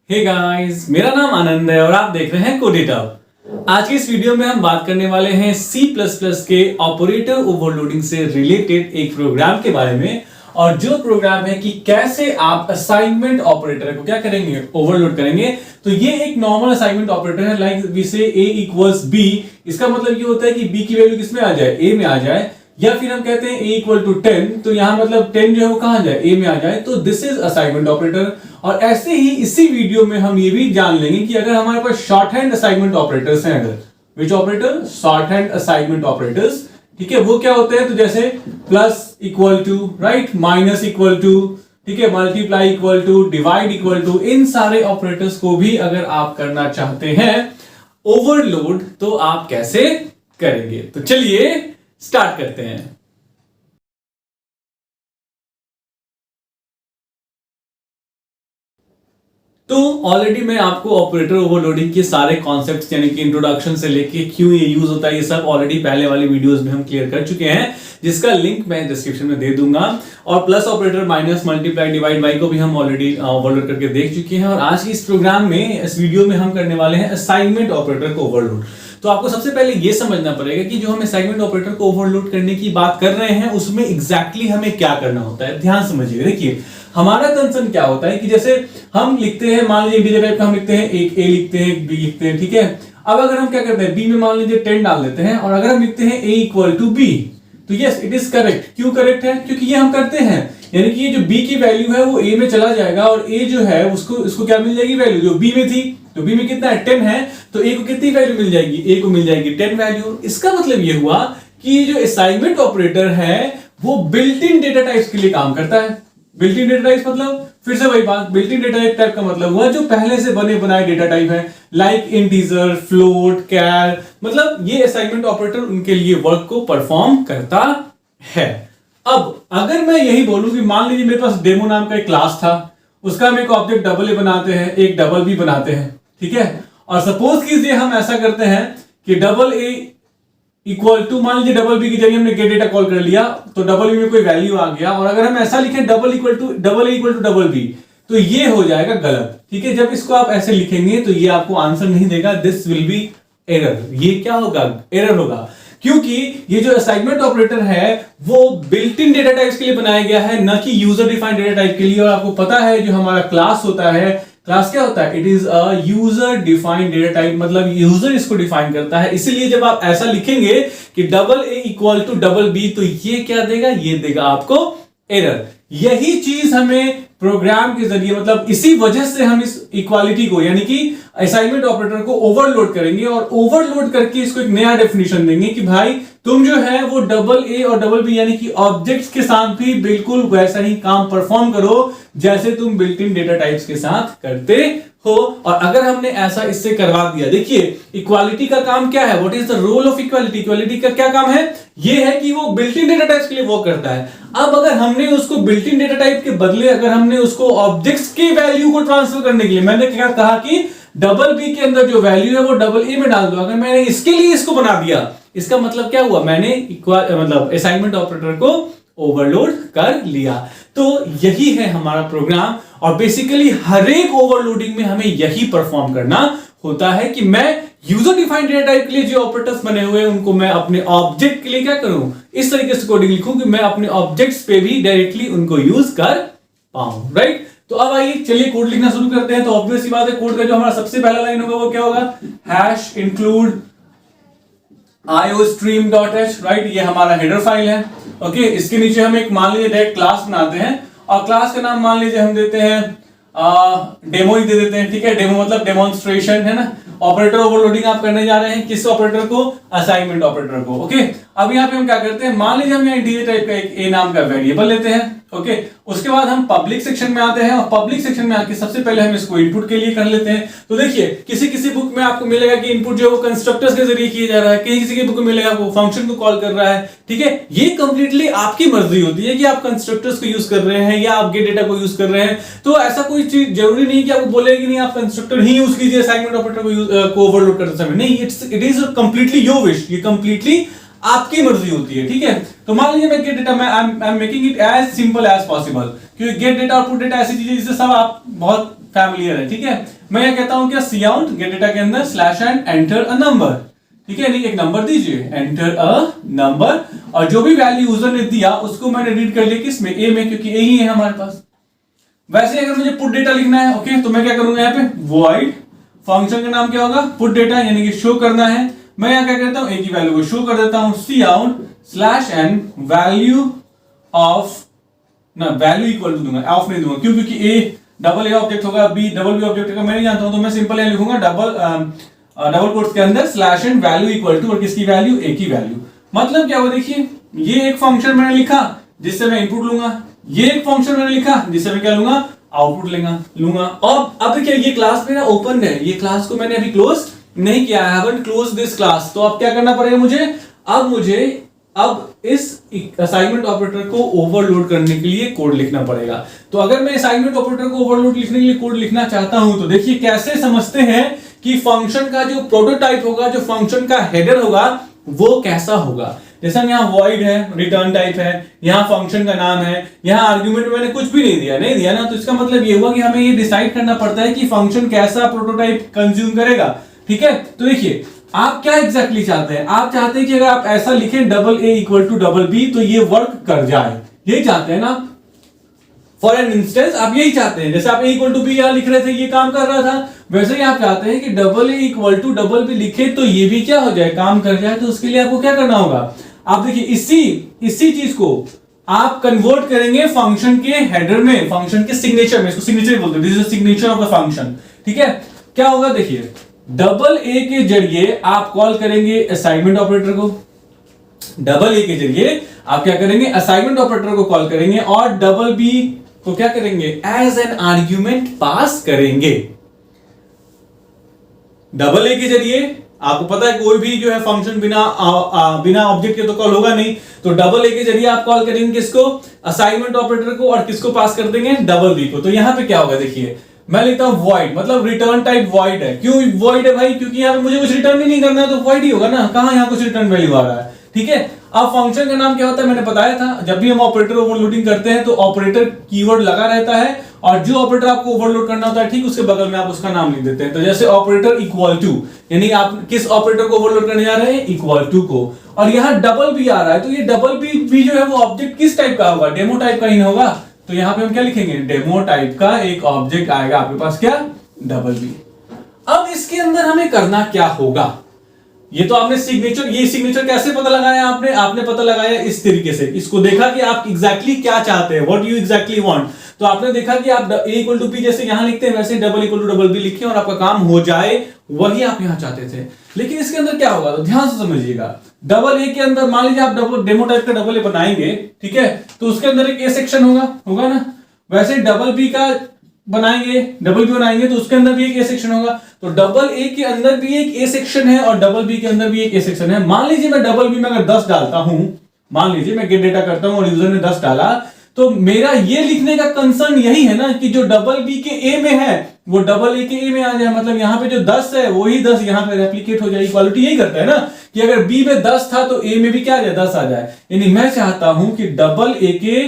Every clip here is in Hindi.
हे गाइस, मेरा नाम आनंद है और आप देख रहे हैं कोडेटअप। आज की इस वीडियो में हम बात करने वाले हैं C++ के ऑपरेटर ओवरलोडिंग से रिलेटेड एक प्रोग्राम के बारे में। और जो प्रोग्राम है कि कैसे आप असाइनमेंट ऑपरेटर को क्या करेंगे, ओवरलोड करेंगे। तो ये एक नॉर्मल असाइनमेंट ऑपरेटर है, लाइक वी से A इक्वल्स B। इसका मतलब ये होता है कि B की वैल्यू किसमें आ जाए, A में आ जाए। या फिर हम कहते हैं A इक्वल टू 10, तो यहां मतलब 10 जो है वो कहां जाए, A में आ जाए। तो दिस इज असाइनमेंट ऑपरेटर। और ऐसे ही इसी वीडियो में हम ये भी जान लेंगे कि अगर हमारे पास शॉर्ट हैंड असाइनमेंट ऑपरेटर्स हैं, अगर which operator, shorthand assignment operators, ठीक है, वो क्या होते हैं। तो जैसे plus equal to, right, minus equal to, ठीक है, multiply equal to, divide equal to, इन सारे ऑपरेटर्स को भी अगर आप करना चाहते हैं ओवरलोड, तो आप कैसे करेंगे। तो चलिए स्टार्ट करते हैं। तो ऑलरेडी मैं आपको ऑपरेटर ओवरलोडिंग के सारे कॉन्सेप्ट्स यानी कि इंट्रोडक्शन से लेके क्यों ये यूज होता है, ये सब ऑलरेडी पहले वाली वीडियोस में हम क्लियर कर चुके हैं, जिसका लिंक मैं डिस्क्रिप्शन में दे दूंगा। और plus operator, minus, multiply, divide by को भी हम ऑलरेडी ओवरलोड करके देख चुके हैं। और आज की इस प्रोग्राम में, इस वीडियो में हम करने वाले हैं असाइनमेंट ऑपरेटर को ओवरलोड। तो आपको सबसे पहले ये समझना पड़ेगा कि जो हम असाइनमेंट ऑपरेटर को ओवरलोड करने की बात कर रहे हैं उसमें एग्जैक्टली हमें क्या करना होता है। ध्यान समझिए, देखिए हमारा कंसर्न क्या होता है कि जैसे हम लिखते हैं, मान लीजिए इंटीजर टाइप का हम लिखते हैं, एक A लिखते हैं, एक B लिखते हैं, ठीक है। अब अगर हम क्या करते हैं, B में मान लीजिए 10 डाल देते हैं और अगर हम लिखते हैं A इक्वल टू B, तो यस इट इज करेक्ट। क्यों करेक्ट है? क्योंकि ये हम करते हैं, यानी कि ये जो B की वैल्यू है वो A में चला जाएगा और A जो है उसको क्या मिल जाएगी वैल्यू, जो B में थी। तो B में कितना है, 10 है, तो A को कितनी वैल्यू मिल जाएगी, A को मिल जाएगी 10 वैल्यू। इसका मतलब ये हुआ कि जो असाइनमेंट ऑपरेटर है वो बिल्ट इन डेटा टाइप्स के लिए काम करता है। बिल्ट इन डेटा टाइप मतलब फिर से वही बात, बिल्ट इन डेटा टाइप का मतलब हुआ जो पहले से बने बनाए डेटा टाइप है, लाइक इंटीजर, फ्लोट, कैर। मतलब ये असाइनमेंट ऑपरेटर उनके लिए वर्क को परफॉर्म करता है। अब अगर मैं यही बोलूं कि मान लीजिए मेरे पास डेमो नाम का एक क्लास था, उसका हम एक ऑब्जेक्ट डबल ए बनाते हैं, एक डबल बी बनाते हैं, ठीक है। और सपोज कीजिए हम ऐसा करते हैं कि डबल ए इक्वल टू, मान लीजिए डबल बी की जगह हमने गेट डेटा कॉल कर लिया, तो डबल बी में कोई वैल्यू आ गया। और अगर हम ऐसा लिखें double equal to double A equal to double B, तो ये हो जाएगा गलत, ठीक है। जब इसको आप ऐसे लिखेंगे तो ये आपको आंसर नहीं देगा, दिस विल बी एरर। ये क्या होगा, एरर होगा, क्योंकि ये जो असाइनमेंट ऑपरेटर है वो बिल्ट इन डेटा टाइप्स के लिए बनाया गया है, न कि यूजर डिफाइंड डेटा टाइप के लिए। और आपको पता है जो हमारा क्लास होता है, क्लास क्या होता है, it is a user defined data type, मतलब यूजर इसको डिफाइन करता है। इसीलिए जब आप ऐसा लिखेंगे कि double A equal to double B, तो ये क्या देगा, ये देगा आपको एरर। यही चीज हमें प्रोग्राम के जरिए, मतलब इसी वजह से हम इस इक्वालिटी को यानी कि असाइनमेंट ऑपरेटर को ओवरलोड करेंगे और ओवरलोड करके इसको एक नया डेफिनेशन देंगे कि भाई तुम जो है वो डबल ए और डबल बी यानी कि ऑब्जेक्ट्स के साथ भी बिल्कुल वैसा ही काम परफॉर्म करो जैसे तुम बिल्ट इन डेटा टाइप्स के साथ करते हो। और अगर हमने ऐसा इससे करवा दिया, देखिए इक्वालिटी का काम क्या है, what is the role of equality. Equality का क्या काम है, ये है कि वो बिल्ट इन डेटा टाइप्स के लिए वर्क करता है। अब अगर हमने उसको बिल्ट इन डेटा टाइप के बदले अगर हमने उसको ऑब्जेक्ट्स की वैल्यू को ट्रांसफर करने के लिए, मैंने क्या कहा कि डबल बी के अंदर जो वैल्यू है वो डबल ए में डाल दो, अगर मैंने इसके लिए इसको बना दिया, इसका मतलब क्या हुआ, मैंने मतलब असाइनमेंट ऑपरेटर को ओवरलोड कर लिया। तो यही है हमारा प्रोग्राम और बेसिकली हर एक ओवरलोडिंग में हमें यही परफॉर्म करना होता है कि मैं यूजर डिफाइंड डेटा टाइप के लिए जो ऑपरेटर्स बने हुए हैं उनको मैं अपने ऑब्जेक्ट के लिए क्या करूं, इस तरीके से कोडिंग लिखूं कि मैं अपने ऑब्जेक्ट्स पे भी डायरेक्टली उनको यूज कर पाऊं, राइट। तो अब आइए चलिए कोड लिखना शुरू करते हैं। तो ऑब्वियस सी बात है, कोड का जो हमारा सबसे पहला लाइन होगा वो क्या होगा, हैश इंक्लूड iostream.h, राइट, ये हमारा हेडर फाइल है। ओके, इसके नीचे हम एक मान लीजिए डायरेक्ट क्लास बनाते हैं और क्लास का नाम मान लीजिए हम देते हैं डेमो ही दे देते हैं, ठीक है। डेमो मतलब डेमोन्स्ट्रेशन है ना। ऑपरेटर ओवरलोडिंग आप करने जा रहे हैं किस ऑपरेटर को, असाइनमेंट ऑपरेटर को। ओके, अब यहाँ पे हम क्या करते हैं, मान लीजिए हम यहाँ इंटीजर टाइप का एक ए नाम का वेरिएबल लेते हैं। ओके, उसके बाद हम पब्लिक सेक्शन में आते हैं और पब्लिक सेक्शन में आके सबसे पहले हम इसको इनपुट के लिए कर लेते हैं। तो देखिए किसी किसी बुक में आपको मिलेगा कि इनपुट जो है वो कंस्ट्रक्टर्स के जरिए किया जा रहा है, किसी की बुक में मिलेगा वो फंक्शन को कॉल कर रहा है, ठीक है। ये कंप्लीटली आपकी मर्जी होती है कि आप कंस्ट्रक्टर्स को यूज कर रहे हैं या आप गेट डेटा को यूज कर रहे हैं। तो ऐसा कोई चीज जरूरी नहीं कि आपको बोलेगी नहीं आप कंस्ट्रक्टर ही यूज कीजिए असाइनमेंट ऑपरेटर को ओवरलोड करते समय, नहीं, it is completely your wish, ये कंप्लीटली आपकी मर्जी होती है, ठीक है। तो मान लीजिए मैं get data I am making it as simple as possible, क्योंकि गेट डेटा और पुट डेटा ऐसी चीजें जिससे सब आप बहुत फैमिलियर है, ठीक है। मैं क्या कहता हूं, क्या काउंट गेट डेटा के अंदर slash and enter a number, ठीक है, नहीं एक नंबर दीजिए, एंटर अ नंबर, और जो भी वैल्यू यूजर ने दिया उसको मैंने रीड कर लिया किसमें, ए में, क्योंकि ए ही है हमारे पास। वैसे अगर मुझे पुट डेटा लिखना है, ओके, तो मैं क्या करूंगा यहाँ पे वॉइड, फंक्शन का नाम क्या होगा, पुट डेटा, यानी कि शो करना है। मैं यहाँ क्या करता हूँ, ए की वैल्यू को शो कर देता हूँ, count slash and value of, ना वैल्यू इक्वल टू दूंगा, ऑफ नहीं दूंगा, क्यों, क्योंकि ए डबल ए ऑब्जेक्ट होगा, बी डबल बी ऑब्जेक्ट होगा, मैं नहीं जानता हूं, तो मैं सिंपल यहां लिखूंगा डबल कोट्स के अंदर slash and value equal to, और किसकी वैल्यू, ए की वैल्यू। मतलब क्या हुआ, देखिए ये एक फंक्शन मैंने लिखा जिससे मैं इनपुट लूंगा, ये एक फंक्शन मैंने लिखा जिससे मैं क्या लूंगा, आउटपुट लूंगा। और अब देखिए ये क्लास मेरा ओपन है, ये क्लास को मैंने अभी क्लोज नहीं किया, I haven't close this class. तो अब क्या करना पड़ेगा मुझे, अब इस असाइनमेंट ऑपरेटर को ओवरलोड करने के लिए कोड लिखना पड़ेगा। तो अगर मैं असाइनमेंट ऑपरेटर को ओवरलोड लिखने के लिए कोड लिखना चाहता हूं, तो देखिए कैसे समझते हैं कि फंक्शन का जो प्रोटोटाइप होगा, जो फंक्शन का हेडर होगा, वो कैसा होगा। जैसे हम यहाँ वॉइड है, रिटर्न टाइप है, यहाँ फंक्शन का नाम है, यहाँ आर्ग्यूमेंट मैंने कुछ भी नहीं दिया ना, तो इसका मतलब ये हुआ कि हमें ये डिसाइड करना पड़ता है कि फंक्शन कैसा प्रोटोटाइप कंज्यूम करेगा, ठीक है। तो देखिए आप क्या एग्जैक्टली चाहते हैं, आप चाहते हैं कि अगर आप ऐसा लिखें double A equal to double B तो ये वर्क कर जाए, यही चाहते हैं ना। फॉर एन इंस्टेंस आप यही चाहते हैं, जैसे आप ए इक्वल टू बी यहां लिख रहे थे, ये काम कर रहा था, वैसे ही आप चाहते हैं कि double A equal to double B लिखे तो ये भी क्या हो जाए, काम कर जाए। तो उसके लिए आपको क्या करना होगा, आप देखिए इसी चीज को आप कन्वर्ट करेंगे फंक्शन के हेडर में, फंक्शन के सिग्नेचर में, इसको सिग्नेचर बोलते हैं, this is the signature of the function, ठीक है। क्या होगा, देखिए डबल ए के जरिए आप कॉल करेंगे असाइनमेंट ऑपरेटर को, डबल ए के जरिए आप क्या करेंगे, असाइनमेंट ऑपरेटर को कॉल करेंगे, और डबल बी को क्या करेंगे, एज एन आर्ग्यूमेंट पास करेंगे। डबल ए के जरिए आपको पता है कोई भी जो है फंक्शन बिना ऑब्जेक्ट के तो कॉल होगा नहीं, तो डबल ए के जरिए आप कॉल करेंगे किसको, असाइनमेंट ऑपरेटर को, और किसको पास कर देंगे, डबल बी को। तो यहां पे क्या होगा, देखिए मैं लिखता हूं वॉइड, मतलब रिटर्न टाइप वॉइड है। क्यों वॉइड है भाई, क्योंकि यहां पे मुझे कुछ रिटर्न ही नहीं करना है, तो वॉइड ही होगा ना, कहां यहां कुछ रिटर्न वैल्यू आ रहा है, ठीक है। अब फंक्शन का नाम क्या होता है, मैंने बताया था, जब भी हम ऑपरेटर ओवरलोडिंग करते हैं तो ऑपरेटर कीवर्ड लगा रहता है, और जो ऑपरेटर आपको ओवरलोड करना होता है ठीक उसके बगल में आप उसका नाम लिख देते हैं। तो जैसे ऑपरेटर इक्वल टू, यानी आप किस ऑपरेटर को ओवरलोड करने जा रहे हैं, इक्वल टू को, और यहाँ डबल बी आ रहा है, तो ये डबल बी जो है वो ऑब्जेक्ट किस टाइप का होगा, डेमो टाइप का ही होगा। तो यहाँ पे हम क्या लिखेंगे, डेमो टाइप का एक ऑब्जेक्ट आएगा आपके पास, क्या, डबल बी। अब इसके अंदर हमें करना क्या होगा, ये तो आपने ये सिग्नेचर कैसे पता लगाया, आपने पता लगाया इस तरीके से, इसको देखा कि आप एग्जैक्टली क्या चाहते हैं, व्हाट यू एग्जैक्टली वांट। तो आपने देखा कि आप a इक्वल टू बी जैसे यहां लिखते हैं, वैसे double equal to double B लिखें और आपका काम हो जाए, वही आप यहां चाहते थे। लेकिन इसके अंदर क्या होगा, तो ध्यान से समझिएगा, डबल ए के अंदर मान लीजिए आप डबल डेमो टाइप का डबल ए बनाएंगे, ठीक है, तो उसके अंदर एक ए सेक्शन होगा ना, वैसे डबल बी का बनाएंगे, डबल बी बनाएंगे तो उसके अंदर भी एक ए सेक्शन होगा। तो डबल ए के अंदर भी एक ए सेक्शन है और डबल बी के अंदर भी एक ए सेक्शन है। मान लीजिए मैं डबल बी में अगर 10 डालता हूं, मान लीजिए मैं गेट डेटा करता हूं और यूजर ने 10 डाला, तो मेरा ये लिखने का कंसर्न यही है ना कि जो डबल बी के ए में है वो डबल ए के ए में आ जाए, मतलब यहाँ पे जो 10 है वही 10 यहाँ पे रेप्लिकेट हो जाए। इक्वालिटी यही करता है ना कि अगर बी में 10 था तो ए में भी क्या आ जाए, 10 आ जाए। यानी मैं चाहता हूं कि डबल ए के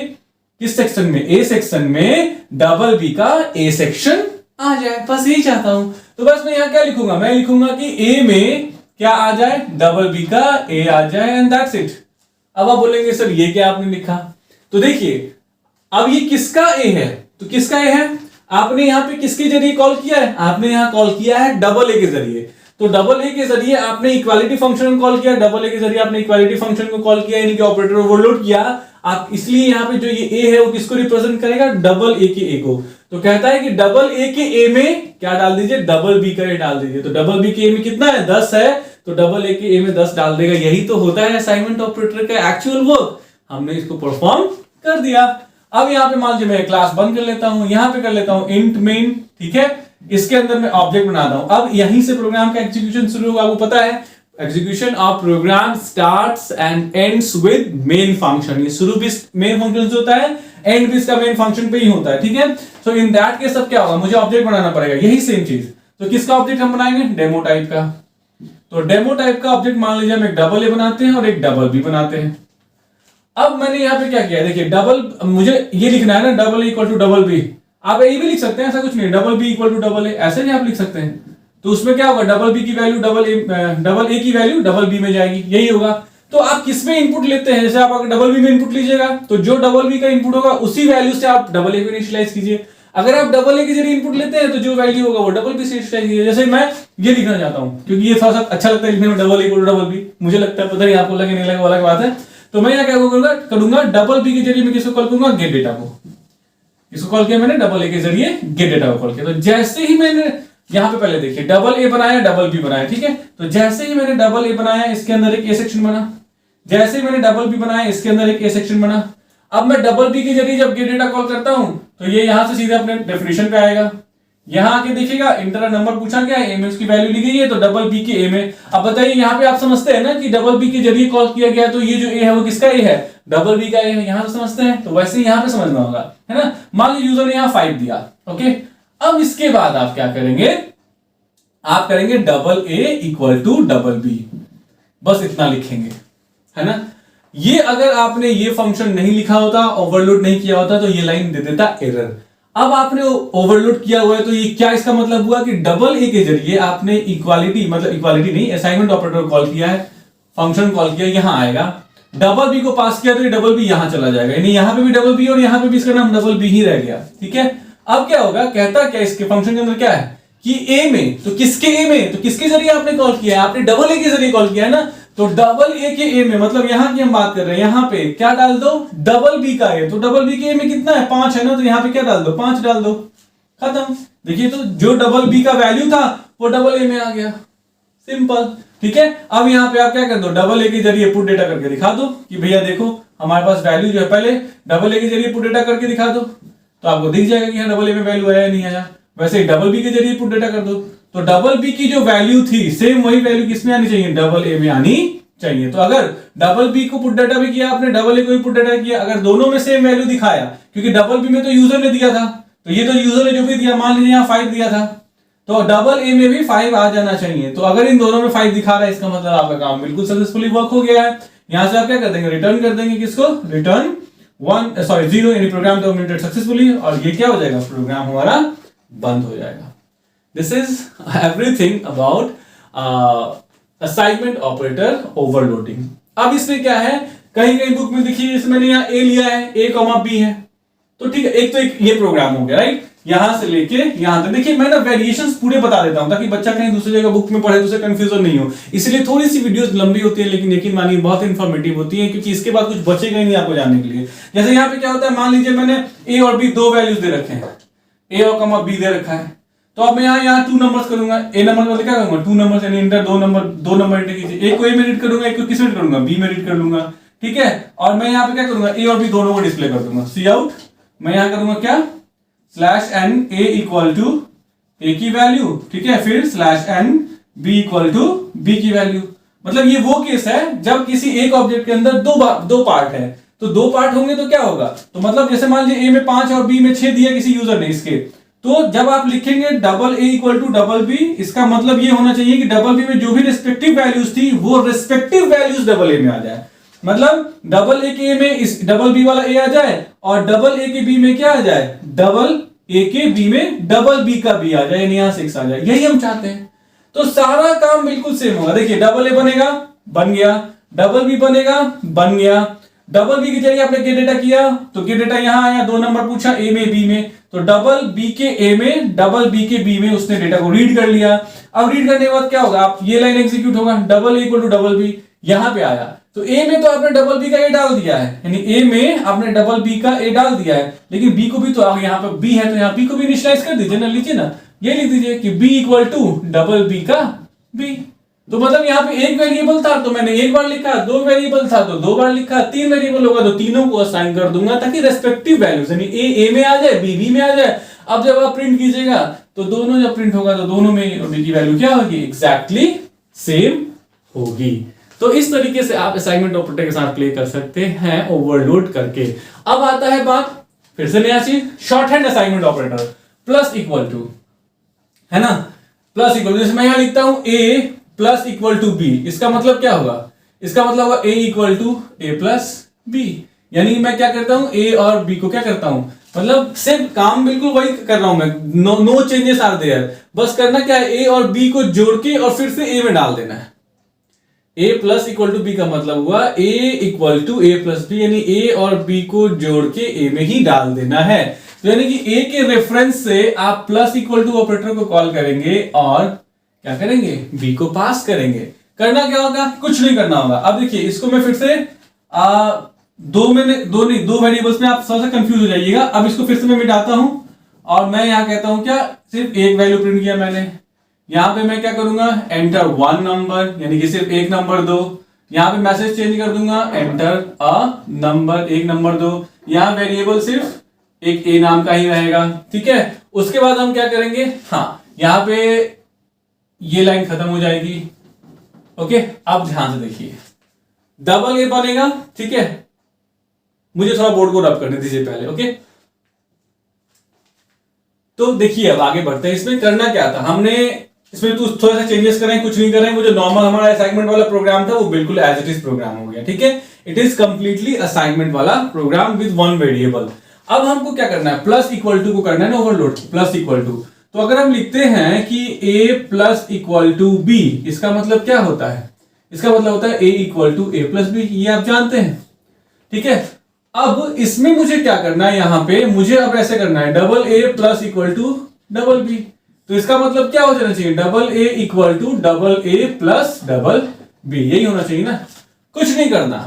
किस सेक्शन में, ए सेक्शन में डबल बी का ए सेक्शन आ जाए, बस यही चाहता हूं। तो बस मैं यहां क्या लिखूंगा, मैं लिखूंगा कि ए में क्या आ जाए, डबल बी का ए आ जाए, एंड दैट्स इट। अब आप बोलेंगे सर ये क्या आपने लिखा, तो देखिए अब ये किसका ए है, तो किसका ए है, आपने यहां पे किसके जरिए कॉल किया है, आपने यहां कॉल किया है डबल ए के जरिए। तो डबल ए के जरिए आपने इक्वालिटी फंक्शन को कॉल किया, डबल ए के जरिए आपने इक्वालिटी फंक्शन को कॉल किया, यानी कि ऑपरेटर ओवरलोड किया आप, इसलिए यहां पे जो ये ए है वो किसको रिप्रेजेंट करेगा, डबल ए के ए को। तो कहता है कि डबल ए के ए में क्या डाल दीजिए, डबल बी का ए डाल दीजिए। तो डबल बी के ए में कितना है, 10 है, तो डबल ए के ए में 10 डाल देगा। यही तो होता है असाइनमेंट ऑपरेटर का एक्चुअल वर्क, हमने इसको परफॉर्म कर दिया। अब यहाँ पे मान लीजिए मैं क्लास बंद कर लेता हूं, यहां पे कर लेता हूं इंट मेन, ठीक है, इसके अंदर मैं ऑब्जेक्ट बनाता हूं। अब यहीं से प्रोग्राम का एग्जीक्यूशन शुरू होगा, आपको पता है execution of program starts and ends with main function. ये शुरू भी मेन फंक्शन से होता है, एंड भी इसका मेन फंक्शन पे ही होता है, ठीक है। सो इन दैट केस अब क्या होगा, मुझे ऑब्जेक्ट बनाना पड़ेगा, यही सेम चीज। तो किसका ऑब्जेक्ट हम बनाएंगे, डेमो टाइप का। तो डेमो टाइप का ऑब्जेक्ट मान लीजिए हम एक डबल ए बनाते हैं और एक डबल बी बनाते हैं। अब मैंने यहां पे क्या किया, देखिए डबल, मुझे ये लिखना है ना, double equal to double B, आप ये भी लिख सकते हैं, ऐसा कुछ नहीं, double B equal to double A, ऐसे नहीं आप लिख सकते हैं। तो उसमें क्या होगा, डबल बी की वैल्यू डबल ए की वैल्यू डबल बी में जाएगी, यही होगा। तो आप किसमें इनपुट लेते हैं, जैसे आप अगर डबल बी में इनपुट लीजिएगा तो जो डबल बी का इनपुट होगा उसी वैल्यू से आप डबल ए को इनिशियलाइज कीजिए। अगर आप डबल ए के जरिए इनपुट लेते हैं तो जो वैल्यू होगा वो डबल बी से इनिशियलाइज कीजिए। जैसे मैं ये लिखना चाहता हूं, क्योंकि ये थोड़ा सा अच्छा लगता है लिखने में, double A equal to double B, मुझे लगता है, पता नहीं आपको लगे नहीं लगे वाला की बात है। तो मैं यहाँ क्या करूंगा, डबल बी के जरिए मैं किसको कॉल करूंगा, गेट डेटा को। इसको कॉल किया मैंने डबल ए के जरिए गेट डेटा को कॉल किया। तो जैसे ही मैंने यहां पे पहले देखिए डबल ए बनाया, डबल बी बनाया, ठीक है। तो जैसे ही मैंने डबल ए बनाया, इसके अंदर एक ए सेक्शन बना, जैसे ही मैंने डबल बी बनाया, इसके अंदर एक ए सेक्शन बना। अब मैं डबल बी के जरिए जब गेट डेटा कॉल करता हूं तो ये यहां से सीधे अपने डेफिनेशन पे आएगा। यहां आके देखिएगा इंटर नंबर पूछा गया है, ए में उसकी वैल्यू ली गई है, तो डबल बी के ए में। अब बताइए यहां पे आप समझते हैं ना कि डबल बी के जरिए कॉल किया गया, तो ये जो ए है वो किसका ए है, डबल बी का ए है, यहां से समझते हैं। तो वैसे ही यहां पे समझना होगा, है ना। मान लीजिए यूजर ने यहां 5 दिया, ओके। अब इसके बाद आप क्या करेंगे, आप करेंगे double A equal to double B, बस इतना लिखेंगे, है ना। ये अगर आपने ये फंक्शन नहीं लिखा होता, ओवरलोड नहीं किया होता, तो ये लाइन दे देता एरर। अब आपने ओवरलोड किया हुआ है, तो ये क्या इसका मतलब हुआ कि डबल ए के जरिए आपने इक्वालिटी, मतलब इक्वालिटी नहीं, असाइनमेंट ऑपरेटर कॉल किया है, फंक्शन कॉल किया, यहां आएगा। डबल बी को पास किया तो ये डबल बी यहां चला जाएगा, यानी यहां पे भी डबल बी और यहां पे भी इसका नाम डबल बी ही रह गया, ठीक है। अब क्या होगा, कहता क्या इसके फंक्शन के अंदर क्या है कि ए में, तो किसके ए में, तो किसके जरिए आपने कॉल किया है, आपने डबल ए के जरिए कॉल किया है ना। तो डबल ए के ए में, मतलब यहां की हम बात कर रहे हैं, यहां पे क्या डाल दो, डबल बी का ए। तो डबल बी के ए में कितना है, 5 है ना, तो यहां पे क्या डाल दो, 5 डाल दो, खत्म। देखिए तो जो डबल बी का वैल्यू था वो डबल ए में आ गया, सिंपल, ठीक है। अब यहां पे आप क्या कर दो, डबल ए के जरिए पुट डेटा करके दिखा दो कि भैया देखो हमारे पास वैल्यू जो है, पहले डबल ए के जरिए पुट डेटा करके दिखा दो, तो आपको दिख जाएगा कि डबल ए में वैल्यू आया या नहीं आया। वैसे ही डबल बी के जरिए पुट डेटा कर दो, तो डबल बी की जो वैल्यू थी सेम वही वैल्यू किसमें आनी चाहिए, डबल ए में आनी चाहिए। तो अगर डबल बी को पुट डेटा भी किया आपने, डबल ए को भी पुट डेटा किया, अगर दोनों में सेम वैल्यू दिखाया, क्योंकि डबल बी में तो यूजर ने दिया था, तो ये तो यूजर ने जो भी दिया, मान लीजिए यहाँ 5 दिया था, तो डबल ए में भी 5 आ जाना चाहिए। तो अगर इन दोनों में 5 दिखा रहा है, इसका मतलब आपका काम बिल्कुल सक्सेसफुली वर्क हो गया है। यहां से आप क्या कर देंगे, रिटर्न कर देंगे, किसको, रिटर्न 0, यानी प्रोग्राम टर्मिनेटेड सक्सेसफुली, और ये क्या हो जाएगा, प्रोग्राम हमारा बंद हो जाएगा। This is everything about assignment operator overloading. अब इसमें क्या है, कहीं कहीं बुक में देखिए, इसमें मैंने यहाँ ए लिया है, ए कॉमा बी है, तो ठीक है, एक तो एक ये प्रोग्राम हो गया, राइट, यहां से लेके यहां तक। देखिए मैं ना वेरिएशंस पूरे बता देता हूं ताकि बच्चा कहीं दूसरी जगह बुक में पढ़े तो उसे कंफ्यूजन नहीं हो, इसलिए थोड़ी सी वीडियोस लंबी होती है, लेकिन यकीन मानिए बहुत इंफॉर्मेटिव होती है, क्योंकि इसके बाद कुछ बचेगा ही नहीं आपको जानने के लिए। जैसे यहाँ पे क्या होता है, मान लीजिए मैंने ए और बी 2 वैल्यूज दे रखे हैं, ए और कॉमा बी दे रखा है, तो अब मैं यहाँ 2 नंबर्स करूंगा, ए नंबर का क्या करूंगा, 2 नंबर्स, यानी इंटर 2 नंबर इंटर कीजिए, एक को ए में रीड करूंगा, एक को किस में रीड करूंगा, बी में रीड कर लूंगा, ठीक है। और मैं यहाँ पे क्या करूंगा, ए और बी दोनों को डिस्प्ले कर दूंगा, सी आउट, मैं यहाँ करूंगा क्या, /n a equal to A की वैल्यू, ठीक है, फिर /n b equal to B की वैल्यू। मतलब ये वो केस है जब किसी एक ऑब्जेक्ट के अंदर दो पार्ट है, तो 2 पार्ट होंगे तो क्या होगा, तो मतलब जैसे मान लीजिए ए में 5 और बी में 6 दिया किसी यूजर ने इसके, तो जब आप लिखेंगे double A equal to double B, इसका मतलब ये होना चाहिए कि डबल बी में जो भी रिस्पेक्टिव वैल्यूज थी वो रिस्पेक्टिव वैल्यूज डबल ए में आ जाए। मतलब डबल ए के ए में इस डबल बी वाला ए आ जाए, और डबल ए के बी में क्या आ जाए, डबल ए के बी में डबल बी का बी आ जाए, यानी यहां 6 आ जाए, यही हम चाहते हैं। तो सारा काम बिल्कुल सेम होगा। देखिए डबल ए बनेगा, बन गया, डबल बी बनेगा, बन गया, डबल बी के जरिए आपने गेट डेटा किया, तो गेट डेटा यहां आया, 2 नंबर पूछा ए में बी में, तो डबल बी के ए में डबल बी के बी में उसने डेटा को रीड कर लिया। अब रीड करने के बाद क्या होगा, आप ये लाइन एग्जीक्यूट होगा, double A equal to double B, यहां पे आया, तो ए में तो आपने डबल बी का ए डाल दिया है, यानी ए में आपने डबल बी का ए डाल दिया है, लेकिन बी को भी तो यहाँ पे बी है, तो यहाँ बी को भी इनिशियलाइज कर दीजिए ना, लीजिए ना, ये लिख दीजिए कि B equal to double B का बी। तो मतलब यहाँ पे एक वेरिएबल था तो मैंने एक बार लिखा, 2 वेरिएबल था तो 2 बार लिखा, 3 वेरिएबल होगा तो तीनों को असाइन कर दूंगा, ताकि रेस्पेक्टिव वैल्यूज, यानी ए में आ जाए, बी में आ जाए। अब जब आप प्रिंट कीजिएगा तो दोनों जब प्रिंट होगा तो दोनों में बी की वैल्यू क्या होगी, एग्जैक्टली सेम होगी। तो इस तरीके से आप असाइनमेंट ऑपरेटर के साथ प्ले कर सकते हैं ओवरलोड करके। अब आता है बात, फिर से नया चीज, shorthand assignment operator, plus equal to, है ना, प्लस इक्वल टू। जैसे मैं यहां लिखता हूं a plus equal to B, इसका मतलब क्या होगा, इसका मतलब होगा a equal to A plus b, यानी मैं क्या करता हूं, ए और बी को क्या करता हूं, मतलब सिर्फ काम बिल्कुल वही कर रहा हूं मैं, नो चेंजेस आर देयर। बस करना क्या है, ए और बी को जोड़ के और फिर से ए में डाल देना है। A plus equal to b का मतलब हुआ a equal to A plus b, यानी ए और बी को जोड़ के ए में ही डाल देना है। तो यानी कि ए के रेफरेंस से आप प्लस इक्वल टू ऑपरेटर को कॉल करेंगे और क्या करेंगे, बी को पास करेंगे। करना क्या होगा, कुछ नहीं करना होगा। अब देखिए इसको मैं फिर से दो वेरिएबल्स में आप थोड़ा सा कंफ्यूज हो जाइएगा। अब इसको फिर से मैं मिटाता हूं और मैं यहां कहता हूं क्या, सिर्फ एक वैल्यू प्रिंट किया मैंने। यहां पे मैं क्या करूंगा, एंटर वन नंबर, यानी कि सिर्फ एक नंबर दो। यहां पे मैसेज चेंज कर दूंगा, एंटर अ नंबर, एक नंबर दो। यहां वेरिएबल सिर्फ एक ए नाम का ही रहेगा, ठीक है। उसके बाद हम क्या करेंगे, हाँ यहां पे ये लाइन खत्म हो जाएगी। ओके, अब ध्यान से देखिए, डबल ए बनेगा, ठीक है। मुझे थोड़ा बोर्ड को रब करने दीजिए पहले, ओके। तो देखिए अब आगे बढ़ते हैं। इसमें करना क्या था, हमने इसमें तो थोड़ा सा चेंजेस करें, कुछ नहीं करें। वो जो नॉर्मल हमारा असाइनमेंट वाला प्रोग्राम था वो बिल्कुल एज इट इज प्रोग्राम हो गया, ठीक है। इट इज कंप्लीटली असाइनमेंट वाला प्रोग्राम विद वन वेरिएबल। अब हमको क्या करना है, प्लस इक्वल टू को करना है ना, ओवरलोड प्लस इक्वल टू। तो अगर हम लिखते हैं कि a plus equal to B, इसका मतलब क्या होता है, इसका मतलब होता है a equal to A plus B, ये आप जानते हैं, ठीक है। अब इसमें मुझे क्या करना है, यहां पे मुझे अब ऐसे करना है, double A plus equal to double B. तो इसका मतलब क्या हो जाना चाहिए, double A equal to double A plus double B, यही होना चाहिए ना। कुछ नहीं करना,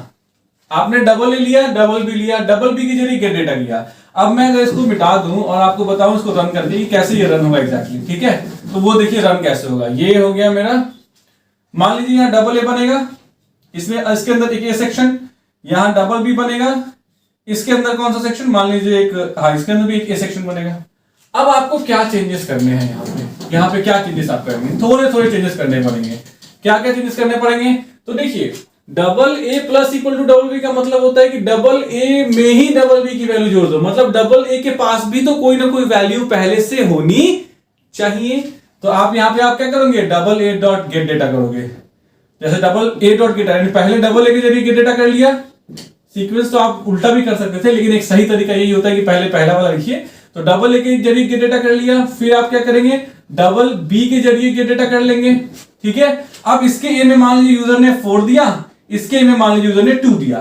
आपने डबल ए लिया, डबल बी लिया, डबल बी की जरिए गेट डेटा किया। अब मैं अगर इसको मिटा दूं और आपको बताऊं इसको रन करके कि कैसे ये रन होगा एग्जैक्टली, ठीक है। तो वो देखिए रन कैसे होगा। ये हो गया मेरा, मान लीजिए यहां डबल ए बनेगा, इसमें इसके अंदर एक ए सेक्शन, यहां डबल बी बनेगा, इसके अंदर कौन सा सेक्शन, मान लीजिए एक, हाँ इसके अंदर भी एक ए सेक्शन बनेगा। अब आपको क्या चेंजेस करने हैं, यहाँ पे क्या चेंजेस आप करेंगे, थोड़े थोड़े चेंजेस करने पड़ेंगे। क्या क्या चेंजेस करने पड़ेंगे, तो देखिए double A plus equal to double B का मतलब होता है कि डबल ए में ही डबल बी की वैल्यू जोड़ दो। मतलब डबल ए के पास भी तो कोई ना कोई वैल्यू पहले से होनी चाहिए। तो आप यहाँ पे आप क्या करोगे, double A dot gate data करोगे। जैसे डबल ए डॉट गेट, पहले डबल ए के जरिए गेट डेटा कर लिया। सीक्वेंस तो आप उल्टा भी कर सकते थे, लेकिन एक सही तरीका यही होता है कि पहले पहला वाला लिखिए। तो डबल ए के जरिए गेट डेटा कर लिया, फिर आप क्या करेंगे, डबल बी के जरिए गेट डेटा कर लेंगे, ठीक है। अब इसके ए में मान लीजिए यूजर ने 4 दिया, इसके में मान लीजिए यूजर ने 2 दिया।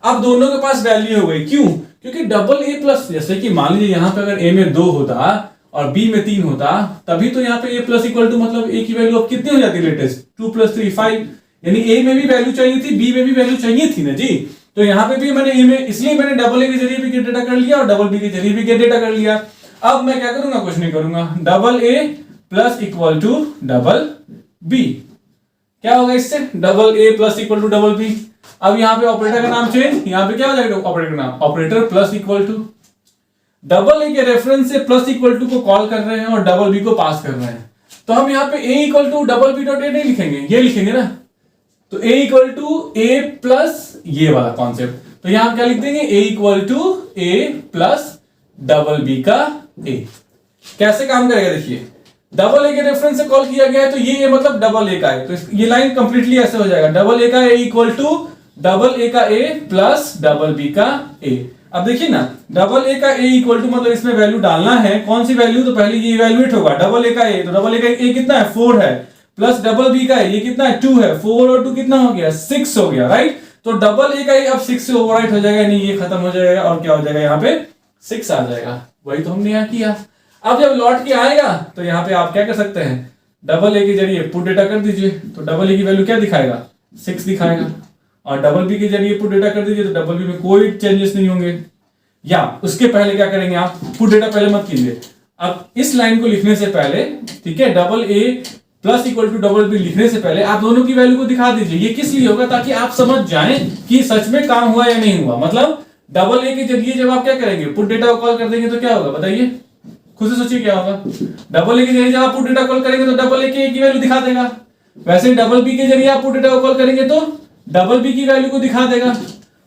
अब दोनों के पास वैल्यू हो गई, क्यों, क्योंकि डबल ए प्लस, जैसे कि मान लीजिए यहां पे अगर ए में 2 होता और बी में 3 होता, तभी तो यहाँ पे ए प्लस इक्वल टू मतलब ए की वैल्यू अब कितनी हो जाती है लेटेस्ट, 2 + 3 5। यानी ए में भी वैल्यू चाहिए थी, बी में भी वैल्यू चाहिए थी ना जी। तो यहाँ पे भी मैंने ए में, इसलिए मैंने डबल ए के जरिए भी गेट डेटा कर लिया और डबल बी के जरिए भी गेट डेटा कर लिया। अब मैं क्या करूंगा, कुछ नहीं करूंगा, double A plus equal to double B, क्या होगा इससे, double A plus equal to double B. अब यहाँ पे ऑपरेटर का नाम चेंज, यहाँ पे क्या हो जाएगा ऑपरेटर का नाम, operator plus equal to. Double A के रेफरेंस से प्लस इक्वल टू को कॉल कर रहे हैं और डबल बी को पास कर रहे हैं। तो हम यहाँ पे a equal to double b dot a नहीं लिखेंगे, ये लिखेंगे ना। तो a equal to A plus ये वाला कॉन्सेप्ट, तो यहां क्या लिख देंगे, a equal to A plus double B का ए। कैसे काम करेगा देखिए, डबल ए के रेफरेंस से कॉल किया गया है, तो ये मतलब डबल ए का है, तो ये लाइन कंप्लीटली ऐसे हो जाएगा, डबल ए का ए इक्वल टू डबल ए का ए प्लस डबल बी का ए। अब देखिए ना, डबल ए का ए इक्वल टू मतलब इसमें वैल्यू डालना है, कौन सी वैल्यू, तो पहले ये इवैल्यूएट होगा, डबल ए का ए, तो डबल ए का ए कितना है 4 है, प्लस डबल बी का है, ये कितना है 2 है, 4 और 2 कितना हो गया 6 हो गया, राइट। तो डबल ए का ए अब 6 से ओवरराइट हो जाएगा, यानी ये खत्म हो जाएगा और क्या हो जाएगा, यहाँ पे 6 आ जाएगा। वही तो हमने यहाँ किया। अब जब लौट के आएगा तो यहाँ पे आप क्या कर सकते हैं, डबल ए के जरिए पुट डेटा कर दीजिए, तो डबल ए की वैल्यू क्या दिखाएगा 6 दिखाएगा, और डबल बी के जरिए पुट डेटा कर दीजिए तो डबल बी में कोई चेंजेस नहीं होंगे। या उसके पहले क्या करेंगे आप, पुट डेटा पहले मत कीजिए, अब इस लाइन को लिखने से पहले, ठीक है, double A plus equal to double B लिखने से पहले आप दोनों की वैल्यू को दिखा दीजिए। ये किस लिए होगा, ताकि आप समझ जाएं कि सच में काम हुआ या नहीं हुआ। मतलब डबल ए के जरिए जब आप क्या करेंगे, पुट डेटा को कॉल कर देंगे तो क्या होगा बताइए, खुद से सोचिए क्या होगा। डबल ए के जरिए जब आप पुट डेटा कॉल करेंगे तो डबल ए की वैल्यू दिखा देगा, वैसे डबल बी के जरिए आप पुट डेटा को कॉल करेंगे तो डबल बी की वैल्यू को दिखा देगा।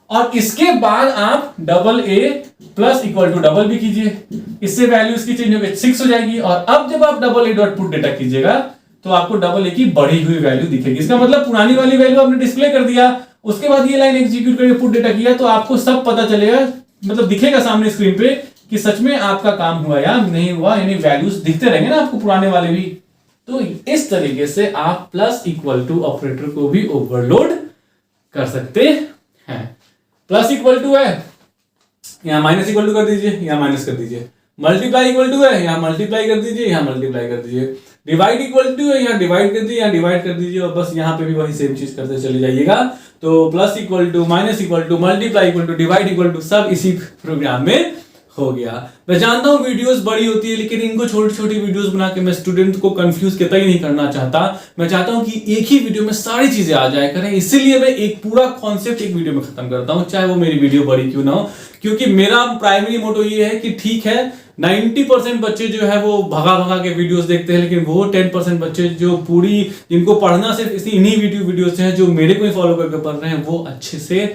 और इसके बाद आप double A plus equal to double B कीजिए, इससे वैल्यू इसकी चेंज होकर 6 हो जाएगी। और अब जब आप डबल ए डॉट पुट डेटा कीजिएगा तो आपको डबल ए की बढ़ी हुई वैल्यू दिखेगी। इसका मतलब पुरानी वाली वैल्यू आपने डिस्प्ले कर दिया, उसके बाद ये लाइन एग्जीक्यूट करके पुट डेटा किया, तो आपको सब पता चलेगा, मतलब दिखेगा सामने स्क्रीन पे कि सच में आपका काम हुआ या नहीं हुआ, यानी वैल्यूज दिखते रहेंगे ना आपको पुराने वाले भी। तो इस तरीके से आप प्लस इक्वल टू ऑपरेटर को भी ओवरलोड कर सकते हैं। प्लस इक्वल टू है, यहां माइनस इक्वल टू कर दीजिए, यहां माइनस कर दीजिए। मल्टीप्लाई इक्वल टू है, यहां मल्टीप्लाई कर दीजिए, यहां मल्टीप्लाई कर दीजिए। डिवाइड इक्वल टू है, यहां डिवाइड कर दीजिए, यहां डिवाइड कर दीजिए, और बस यहां पे भी वही सेम चीज करते चले जाइएगा। तो plus equal to, minus equal to, multiply equal to, divide equal to, सब इसी प्रोग्राम में हो गया। मैं जानता हूं वीडियोस बड़ी होती है, लेकिन इनको छोटी छोटी वीडियोस बना के मैं स्टूडेंट को कंफ्यूज कितना ही नहीं करना चाहता। मैं चाहता हूं कि एक ही वीडियो में सारी चीजें आ जाए करें, इसीलिए मैं एक पूरा कॉन्सेप्ट एक वीडियो में खत्म करता हूं, चाहे वो मेरी वीडियो बड़ी क्यों ना हो। क्योंकि मेरा प्राइमरी मोटो ये है कि ठीक है 90% बच्चे जो है वो भगा भगा के वीडियोस देखते हैं, लेकिन वो 10% बच्चे जो पूरी, जिनको पढ़ना सिर्फ इन्हीं वीडियो से है, जो मेरे को ही फॉलो करके पढ़ रहे हैं, वो अच्छे से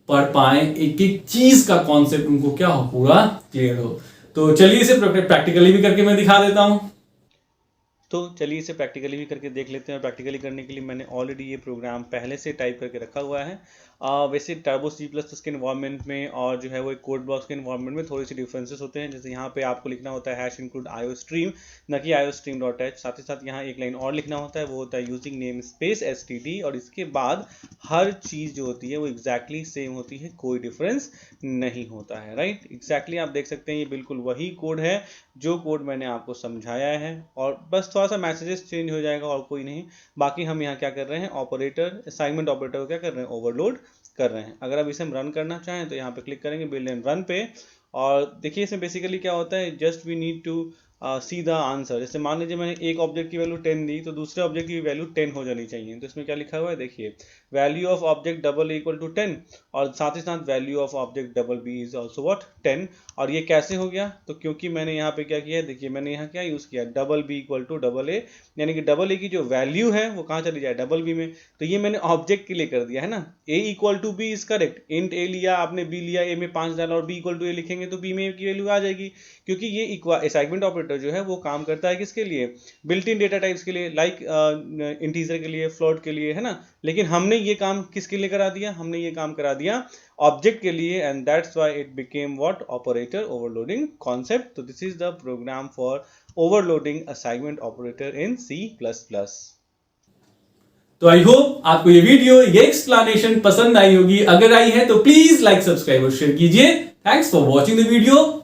पढ़ पाए, एक एक चीज का कॉन्सेप्ट उनको क्या हो, पूरा क्लियर हो। तो चलिए इसे प्रैक्टिकली भी करके मैं दिखा देता हूं। तो चलिए इसे प्रैक्टिकली भी करके देख लेते हैं। प्रैक्टिकली करने के लिए मैंने ऑलरेडी ये प्रोग्राम पहले से टाइप करके रखा हुआ है। वैसे टर्बो सी प्लस प्लस के इन्वायरमेंट में और जो है वो एक कोड ब्लॉक्स के इन्वायरमेंट में थोड़ी सी डिफरेंसेस होते हैं। जैसे यहाँ पे आपको लिखना होता है हैश इंक्लूड आईओ स्ट्रीम, न कि आईओ स्ट्रीम डॉट एच। साथ ही साथ यहाँ एक लाइन और लिखना होता है, वो होता है यूजिंग नेम स्पेस एसटीडी, और इसके बाद हर चीज़ जो होती है वो एग्जैक्टली सेम होती है, कोई डिफरेंस नहीं होता है। राइट, एग्जैक्टली आप देख सकते हैं ये बिल्कुल वही कोड है जो कोड मैंने आपको समझाया है, और बस थोड़ा सा मैसेजेस चेंज हो जाएगा और कोई नहीं। बाकी हम यहाँ क्या कर रहे हैं, ऑपरेटर, असाइनमेंट ऑपरेटर को क्या कर रहे हैं, ओवरलोड कर रहे हैं। अगर अब इसे हम रन करना चाहें तो यहाँ पे क्लिक करेंगे बिल्ड एंड रन पे, और देखिए इसमें बेसिकली क्या होता है, just we need to see the answer. जैसे मान लीजिए मैंने एक ऑब्जेक्ट की वैल्यू 10 दी, तो दूसरे ऑब्जेक्ट की वैल्यू 10 हो जानी चाहिए। तो इसमें क्या लिखा हुआ है, देखिए value of object double equal to 10, और साथ ही साथ value of object double B is also what 10। और ये कैसे हो गया, तो क्योंकि मैंने यहाँ पे क्या किया है, देखिए मैंने यहाँ क्या यूज़ किया, double B equal to double A, यानी कि डबल ए की जो वैल्यू है वो कहाँ चली जाए, डबल बी में। तो ये मैंने ऑब्जेक्ट के लिए कर दिया है ना। A equal to b is correct, int a लिया आपने, बी लिया, ए में 5 डाला और बी इक्वल टू ए लिखेंगे तो बी में ए की वैल्यू आ जाएगी। क्योंकि ये असाइनमेंट ऑपरेटर जो है वो काम करता है किसके लिए, बिल्ट इन डेटा टाइप्स के लिए, लाइक इंटीजर के लिए, फ्लोट के लिए, है ना। लेकिन हमने ये काम किसके लिए करा दिया, हमने ये काम करा दिया ऑब्जेक्ट के लिए, and that's why it became what, operator overloading concept. तो this is the program for overloading assignment operator in C++। तो आई होप आपको ये वीडियो, ये एक्सप्लेनेशन पसंद आई होगी। अगर आई है तो प्लीज लाइक, सब्सक्राइब और शेयर कीजिए। Thanks for watching the video.